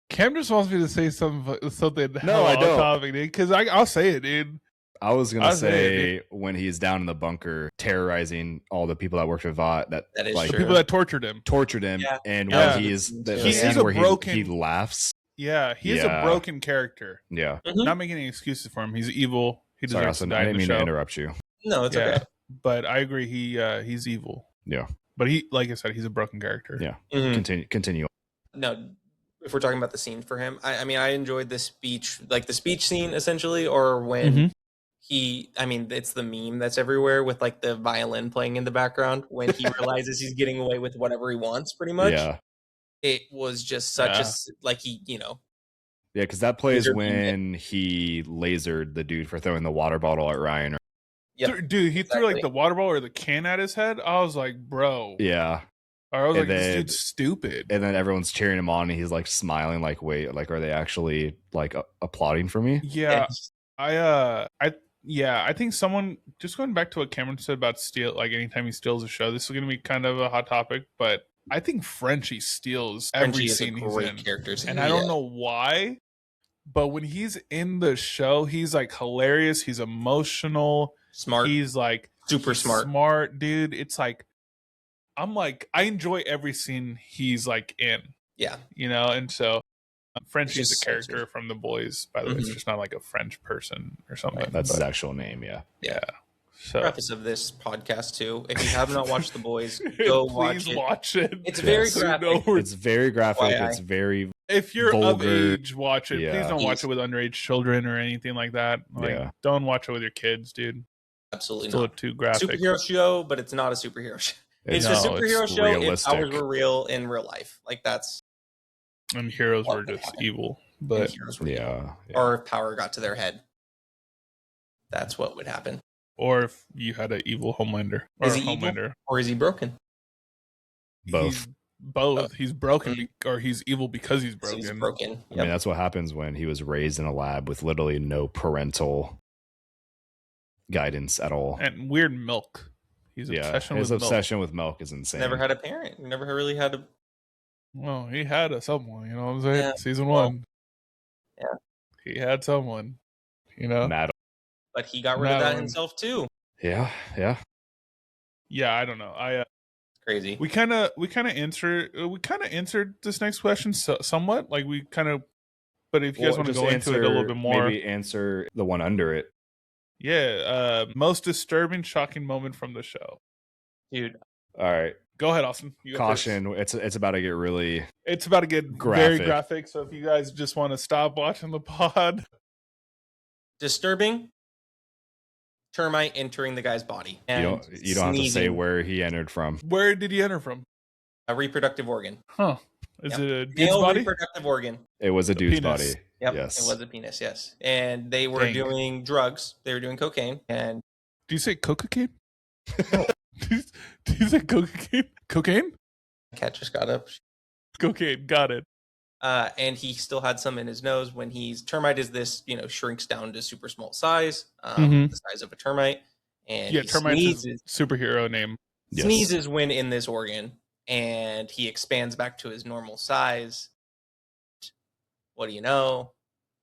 Cam just wants me to say something No, I off don't. topic, dude. Because I'll say it, dude. I was gonna I was say when he's down in the bunker terrorizing all the people that worked with Vought that That is like The true. people that tortured him. tortured him, Yeah. and Yeah. when he's the He scene is a where broken- he laughs. Yeah, he's a Yeah. broken character. Yeah. Mhm. Not making any excuses for him. He's evil. He Sorry, deserves to Austin. die I in didn't the mean show. to interrupt you. no, it's Yeah. okay. But I agree. He's evil. Yeah. But he, like I said, he's a broken character. Yeah. Mhm. Continue. No, if we're talking about the scene for him, I mean, I enjoyed the speech, like the speech scene essentially, or when Mhm. it's the meme that's everywhere with like the violin playing in the background when he realizes he's getting away with whatever he wants, pretty much. Yeah. It was just such Yeah. like he, Yeah, because that plays Laser beam when he lasered the dude for throwing the water bottle at Ryan. Yep, Dude, he threw like exactly. the water ball or the can at his head. I was like, bro. Yeah. Or I was And like, this then- dude's stupid. And then everyone's cheering him on, and he's like smiling, like, wait, like, are they actually like applauding for me? Yeah. I think someone, just going back to what Cameron said about steal, like anytime he steals a show, this is going to be kind of a hot topic, but I think Frenchie steals every Frenchie is a scene he's great in. character. And I don't know why, but when he's in the show, he's like hilarious. He's emotional. Smart, He's like super he's smart. smart, dude. It's like, I'm like, I enjoy every scene he's like in, Yeah, and so Frenchie is just a so character good. from The Boys, by the way. It's Mhm. just not like a French person or something. That's his but, actual name. Yeah. yeah. So preface of this podcast too. If you have not watched The Boys, go please watch it. it. It's very So graphic. It's very graphic. FYI. It's very If you're of vulgar. age, watch it. Yeah. Please don't watch it with underage children or anything like that. Like, Yeah. don't watch it with your kids, dude. Absolutely It's a not. little too graphic. Superhero show, but it's not a superhero show. It's No, a superhero it's show if realistic. ours were real in real life. Like that's And heroes What were would just happen? evil. if But heroes were real. yeah. Or if power got to their head. That's what would happen. or if you had an evil Homelander or Is a he evil? Homelander. Or is he broken? He's both. He's broken, or he's evil because he's broken. So he's broken. Yep. I mean, that's what happens when he was raised in a lab with literally no parental guidance at all. And weird milk. His obsession with milk is insane. Never had a parent. Never really had a. Well, he had someone. You know what I'm saying? Yeah. Season 1. Yeah. He had someone. You know. But he got rid of that himself too. Yeah. Yeah, I don't know. Crazy. We kind of answered this next question somewhat. Like we kind of, but if you guys want to go into it a little bit more, maybe answer the one under it. Yeah, most disturbing, shocking moment from the show, dude. All right, go ahead, Austin. Caution! It's about to get really. It's about to get very graphic. So if you guys just want to stop watching the pod, disturbing. Termite entering the guy's body. And you don't have to say where he entered from. Where did he enter from? A reproductive organ. Huh. Is it a dude's body? Reproductive organ. It was a dude's body. Yep. Yes. It was a penis, yes. And they were doing drugs. They were doing cocaine. And do you say cocaine? do you say cocaine? Cocaine? Cat just got up. Cocaine, got it. And he still had some in his nose when termite is this, shrinks down to super small size, the size of a termite. And termite is superhero name. Sneezes when in this organ, and he expands back to his normal size. What do you know?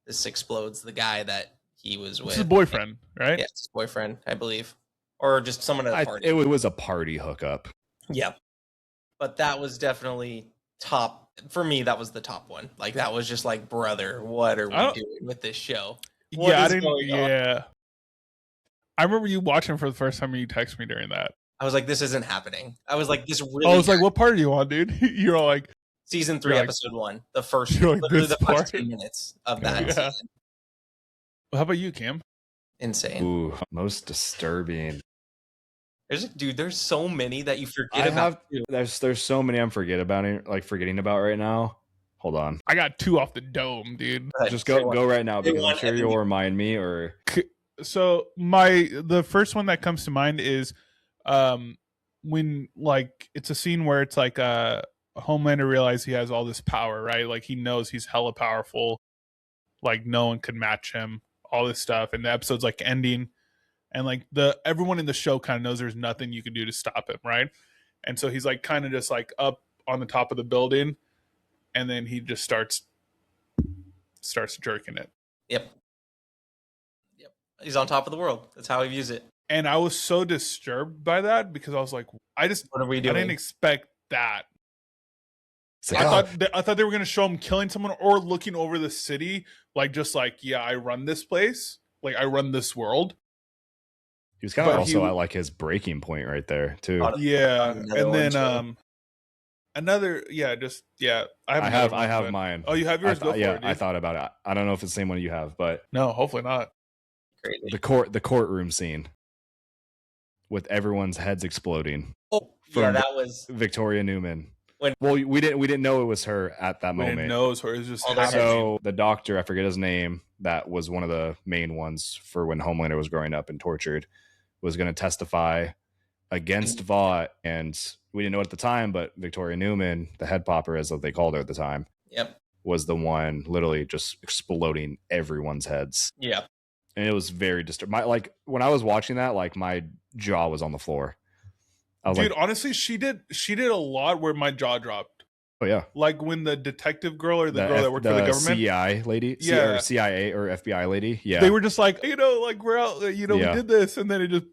This explodes the guy that he was with. It's his boyfriend, right? Yeah, it's his boyfriend, I believe. Or just someone at a party. It was a party hookup. Yep. But that was definitely top. For me, that was the top one. Like, that was just like, brother, what are we doing with this show? I remember you watching for the first time and you texted me during that. I was like, this isn't happening. I was like, this really. I was like, what part are you on, dude? You're all like, season 3, episode 1. The first, literally the first 10 minutes of that season. Well, how about you, Cam? Insane. Ooh, most disturbing. There's so many that you forget about. There's so many I'm forgetting about right now. Hold on. I got 2 off the dome, dude. Just go right now because I'm sure you'll remind me. Or so the first one that comes to mind is when it's a scene where it's like Homelander realizes he has all this power, right? Like he knows he's hella powerful, like no one could match him, all this stuff, and the episode's like ending. And like everyone in the show kind of knows there's nothing you can do to stop him, right? And so he's like kind of just like up on the top of the building, and then he just starts jerking it. Yep. He's on top of the world. That's how he views it. And I was so disturbed by that because I was like, what are we doing? I didn't expect that. I thought they were gonna show him killing someone or looking over the city, like just like, yeah, I run this place, like I run this world. He was kind of also at like his breaking point right there too. Yeah, and then I have mine. Oh, you have yours? Go for it, I thought about it. I don't know if it's the same one you have, but no, hopefully not. Crazy. The courtroom scene with everyone's heads exploding. Oh, yeah, that was Victoria Newman. We didn't know it was her at that moment. We didn't know it was her. It was just so the doctor, I forget his name, that was one of the main ones for when Homelander was growing up and tortured, was going to testify against Vought, and we didn't know it at the time, but Victoria Newman, the head popper, as they called her at the time, was the one literally just exploding everyone's heads. Yeah, and it was very disturbing. Like when I was watching that, like my jaw was on the floor. Honestly, she did a lot where my jaw dropped. Oh yeah, like when the detective girl or the girl that worked for the government, CI lady, or CIA or FBI lady, they were just like, like we're out, we did this, and then it just,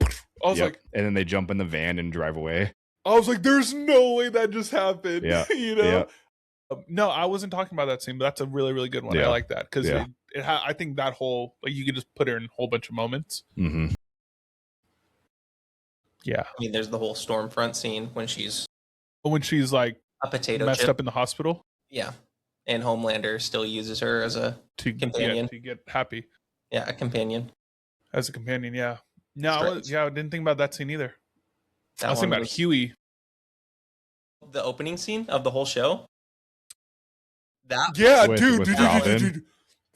I was like, and then they jump in the van and drive away. I was like, there's no way that just happened. Yeah, no, I wasn't talking about that scene, but that's a really, really good one. I like that because I think that whole, like, you could just put her in a whole bunch of moments. Mm-hmm. Yeah, I mean, there's the whole Stormfront scene when she's like a potato messed chip up in the hospital. Yeah, and Homelander still uses her as a companion to get happy. Yeah, a companion. As a companion, yeah. No, I didn't think about that scene either. I was thinking about Huey. The opening scene of the whole show. Dude.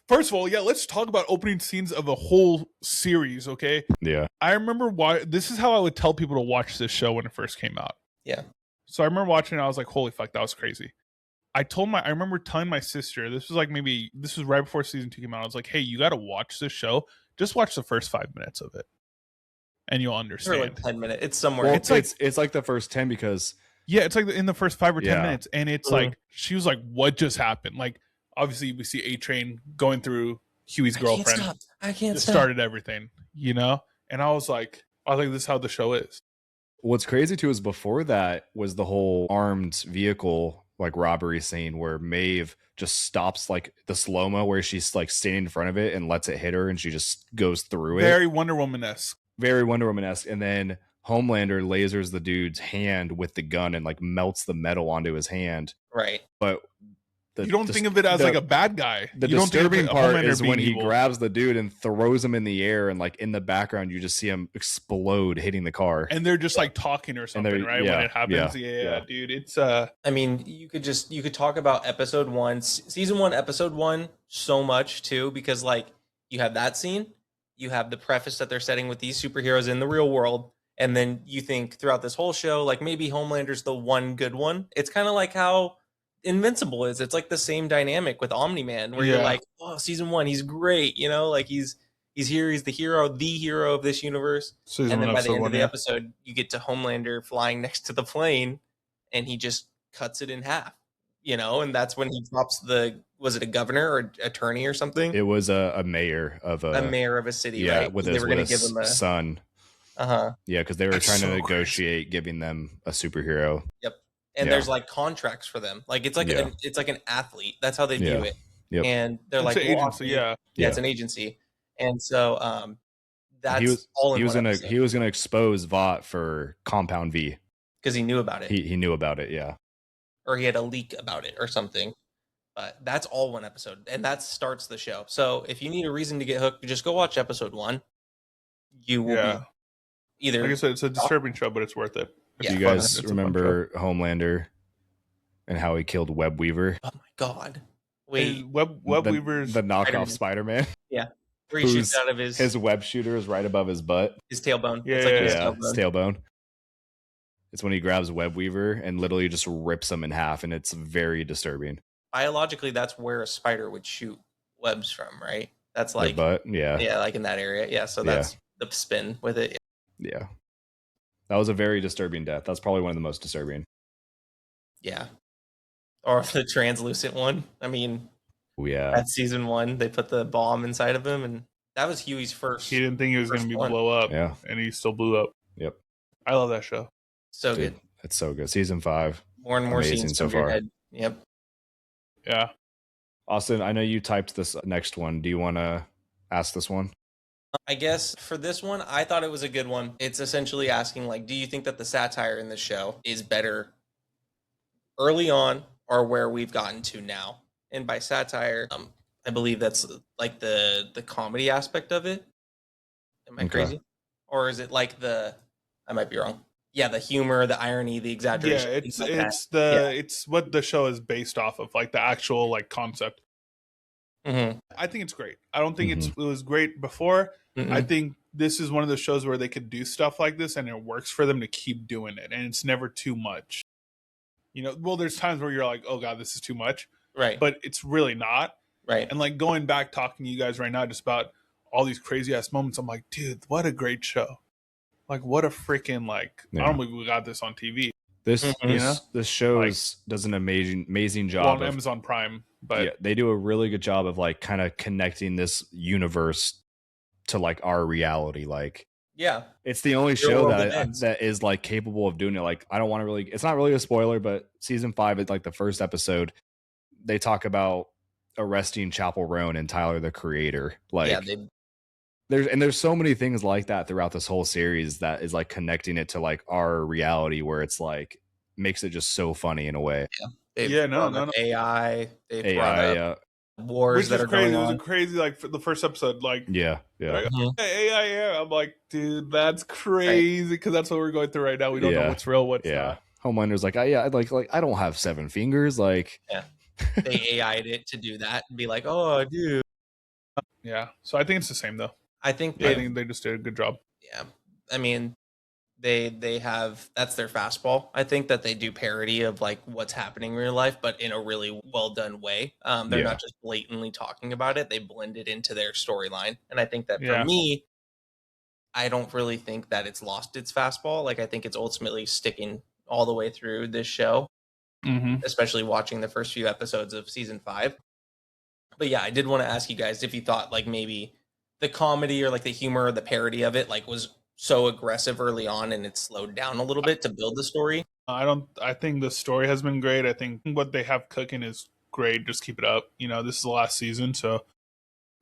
First of all, let's talk about opening scenes of a whole series, okay? Yeah. I remember this is how I would tell people to watch this show when it first came out. Yeah. So I remember watching it. I was like, holy fuck, that was crazy. I remember telling my sister, this was right before season 2 came out. I was like, hey, you got to watch this show. Just watch the first 5 minutes of it, and you'll understand. Or like 10 minutes. It's somewhere. Well, it's like the first 10 because it's like in the first 5 or 10 minutes, and it's like she was like, "What just happened?" Like, obviously, we see A-Train going through Huey's girlfriend. I can't stop. Started everything, And I was like, "This is how the show is." What's crazy too is before that was the whole armed vehicle like robbery scene where Maeve just stops like the slow-mo where she's like standing in front of it and lets it hit her and she just goes through it. Very Wonder Woman-esque. Very Wonder Woman-esque. And then Homelander lasers the dude's hand with the gun and like melts the metal onto his hand. Right. But you don't think of it as like a bad guy. The you disturbing part is when he evil. grabs the dude and throws him in the air, and like in the background you just see him explode hitting the car. And they're just like talking or something, right? When it happens. Yeah, dude. It's I mean, you could talk about episode 1, season 1, episode 1 so much too, because like you have that scene, you have the preface that they're setting with these superheroes in the real world, and then you think throughout this whole show, like maybe Homelander's the one good one. It's kind of like how Invincible is. It's like the same dynamic with Omni-Man where you're like, oh, season 1 he's great, like he's here, he's the hero of this universe. And then by the end of the episode you get to Homelander flying next to the plane and he just cuts it in half, and that's when he drops was it a governor or attorney or something? It was a mayor of a city, right? With they were going to give him a son. Yeah, because they were trying to negotiate giving them a superhero. Yep. And there's like contracts for them. Like it's like an athlete. That's how they view it. Yep. And they're it's like an agency, it's an agency. And so that's he was all in he was one gonna episode. he was gonna expose Vought for Compound V because he knew about it. He knew about it, yeah. Or he had a leak about it or something. But that's all one episode, and that starts the show. So if you need a reason to get hooked, just go watch episode 1. You will be either. Like I said, it's a disturbing show, but it's worth it. Do you guys remember Homelander and how he killed Web Weaver? Oh my god! Wait, Web Weaver's the knockoff Spider-Man. Yeah, where he shoots out of his web shooter is right above his butt. His tailbone. Yeah, his tailbone. It's when he grabs Web Weaver and literally just rips him in half, and it's very disturbing. Biologically, that's where a spider would shoot webs from, right? That's like their butt, yeah, like in that area, yeah. So that's the spin with it. Yeah. That was a very disturbing death. That's probably one of the most disturbing. Yeah. Or the translucent one. I mean, that's season 1. They put the bomb inside of him, and that was Huey's first. He didn't think he was going to blow up. Yeah. And he still blew up. Yep. I love that show. So good. It's so good. Season 5. More and more scenes so far. Yep. Yeah. Austin, I know you typed this next one. Do you want to ask this one? I guess for this one, I thought it was a good one. It's essentially asking, like, do you think that the satire in this show is better early on or where we've gotten to now? And by satire, I believe that's like the comedy aspect of it. Am I crazy? Or is it like I might be wrong. Yeah, the humor, the irony, the exaggeration. Yeah, it's what the show is based off of, like the actual like concept. Mm-hmm. I think it's great. I don't think it was great before. Mm-hmm. I think this is one of the shows where they could do stuff like this and it works for them to keep doing it, and it's never too much. There's times where you're like, oh god, this is too much, right? But it's really not, right? And like going back talking to you guys right now just about all these crazy ass moments, I'm like, dude, what a great show! Like, what a freaking I don't believe we got this on TV. This show does an amazing job on Amazon Prime, but they do a really good job of like kind of connecting this universe to like our reality. Like, it's the only show that is like capable of doing it. Like, I don't want to really, it's not really a spoiler, but season 5, it's like the first episode, they talk about arresting Chapel Roan and Tyler the Creator. Like, there's so many things like that throughout this whole series that is like connecting it to like our reality, where it's like makes it just so funny in a way. No. AI, wars which that are crazy. Going on. It was crazy. Like for the first episode, like like, AI. I'm like, dude, that's crazy because that's what we're going through right now. We don't know what's real, what's not. Homelander's like, like I don't have 7 fingers. Like, they AI'd it to do that and be like, oh, dude. Yeah. So I think it's the same though. I think they just did a good job. Yeah. I mean, They have, that's their fastball. I think that they do parody of like what's happening in real life, but in a really well done way. They're Yeah. not just blatantly talking about it; they blend it into their storyline. And I think that for Yeah. me, I don't really think that it's lost its fastball. Like I think it's ultimately sticking all the way through this show, Mm-hmm. especially watching the first few episodes of season 5. But yeah, I did want to ask you guys if you thought like maybe the comedy or like the humor or the parody of it like was so aggressive early on and it slowed down a little bit to build the story. I think the story has been great. I think what they have cooking is great. Just keep it up. This is the last season, so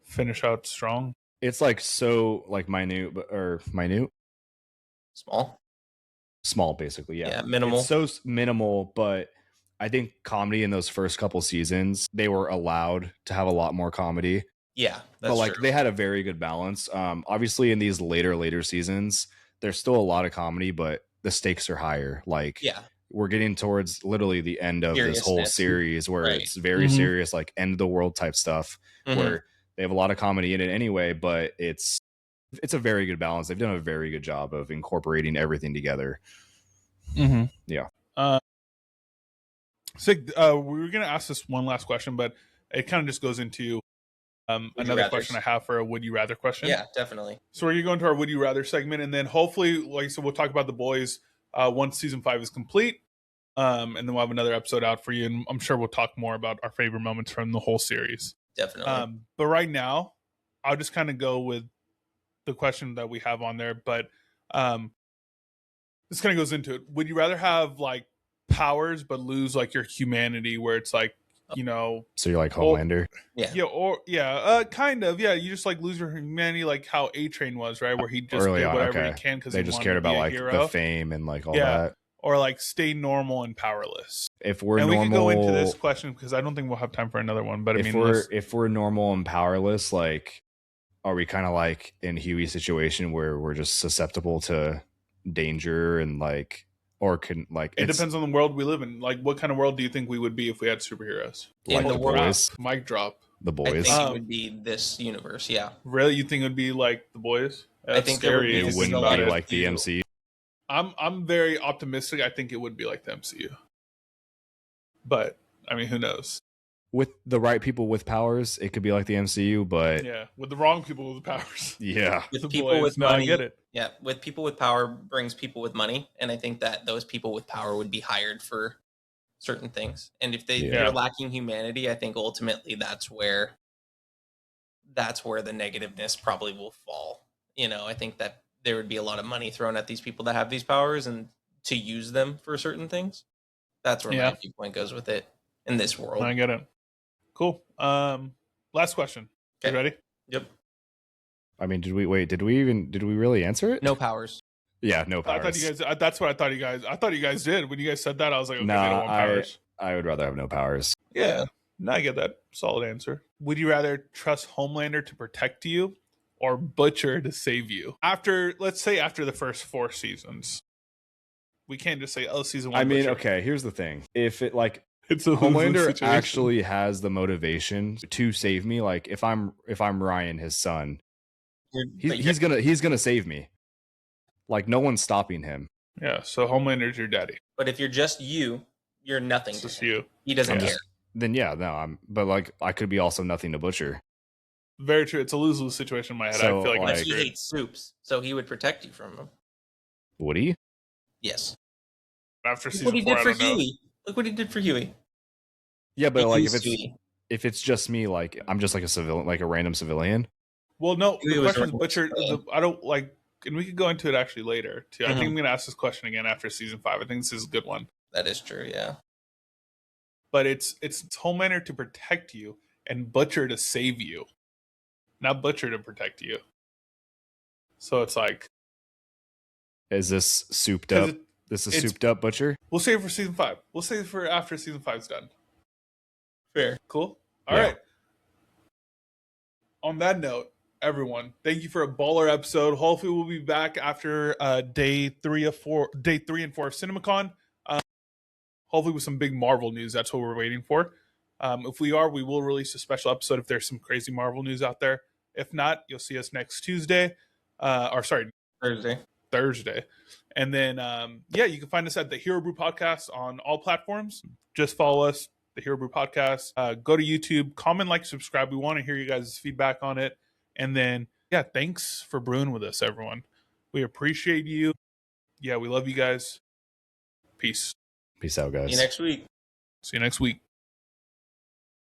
finish out strong. It's like so like minute small basically. Yeah, minimal. It's so minimal, but I think comedy in those first couple seasons, they were allowed to have a lot more comedy. Yeah, but like true. they had a very good balance. Obviously in these later seasons, there's still a lot of comedy, but the stakes are higher. Like we're getting towards literally the end of this whole series where it's very serious, like end of the world type stuff, where they have a lot of comedy in it anyway, but it's a very good balance. They've done a very good job of incorporating everything together. Yeah. So we were going to ask this one last question, but it kind of just goes into another question I have for a would you rather question. Yeah, definitely. So we're going to go into our would you rather segment, and then hopefully, like I said, we'll talk about The Boys once season 5 is complete, and then we'll have another episode out for you, and I'm sure we'll talk more about our favorite moments from the whole series. Definitely. But right now, I'll just kind of go with the question that we have on there, but this kind of goes into it. Would you rather have like powers but lose like your humanity, where it's like, so you're like Homelander? Kind of, you just like lose your humanity, like how A-Train was, right, where he just did whatever he can because they just cared about like the fame and like all that, or like stay normal and powerless. If we're and normal, we can go into this question because I don't think we'll have time for another one, but if we're normal and powerless, like are we kind of like in Huey's situation where we're just susceptible to danger and like, or can like it depends on the world we live in. Like what kind of world do you think we would be if we had superheroes? Like the Boys? Mic drop. The Boys. I think it would be this universe. Yeah. Really? You think it would be like The Boys? That's I think scary. It wouldn't be like the MCU. I'm very optimistic. I think it would be like the MCU. But I mean, who knows? With the right people with powers, it could be like the MCU, but with the wrong people with powers. With people with money, I get it. Yeah, with people with power brings people with money, and I think that those people with power would be hired for certain things. And if they're lacking humanity, I think ultimately that's where the negativeness probably will fall. I think that there would be a lot of money thrown at these people that have these powers and to use them for certain things. That's where my viewpoint goes with it in this world. I get it. Cool. Last question. Okay. You ready? Yep. I mean, did we really answer it? No powers. Yeah, no powers. I thought you guys. That's what I thought you guys did. When you guys said that, I was like, okay, they don't want powers. I would rather have no powers. Yeah. No, I get that. Solid answer. Would you rather trust Homelander to protect you or Butcher to save you? Let's say after the first 4 seasons. We can't just say, season 1. I mean, Butcher. okay, here's the thing. If it like it's a Homelander actually has the motivation to save me, like if I'm Ryan, his son, he's gonna save me. Like no one's stopping him. Yeah, so Homelander's your daddy. But if you're just you're nothing. It's just you. He doesn't care. Then but like I could be also nothing to Butcher. Very true. It's a lose-lose situation in my head. So, I feel like he hates soups, so he would protect you from him. Would he? Yes. After season 4, I don't know. Look what he did for Huey. Yeah, but like if it's just me, like I'm just like a civilian, like a random civilian. Well, no. The question is Butcher. I don't like, and we could go into it actually later too. I think I'm going to ask this question again after season 5. I think this is a good one. That is true. Yeah. But it's Homelander to protect you and Butcher to save you, not Butcher to protect you. So it's like, is this souped up? This is souped up Butcher. We'll save it for season 5. We'll save it for after season 5's done. Fair. Cool. All right. On that note, everyone, thank you for a baller episode. Hopefully we'll be back after day 3 and 4 of CinemaCon. Hopefully with some big Marvel news. That's what we're waiting for. If we will release a special episode if there's some crazy Marvel news out there. If not, you'll see us next Tuesday. Thursday. Thursday. And then, you can find us at the Hero Brew Podcast on all platforms. Just follow us, the Hero Brew Podcast. Go to YouTube, comment, like, subscribe. We want to hear you guys' feedback on it. And then, thanks for brewing with us, everyone. We appreciate you. Yeah, we love you guys. Peace. Peace out, guys. See you next week. See you next week.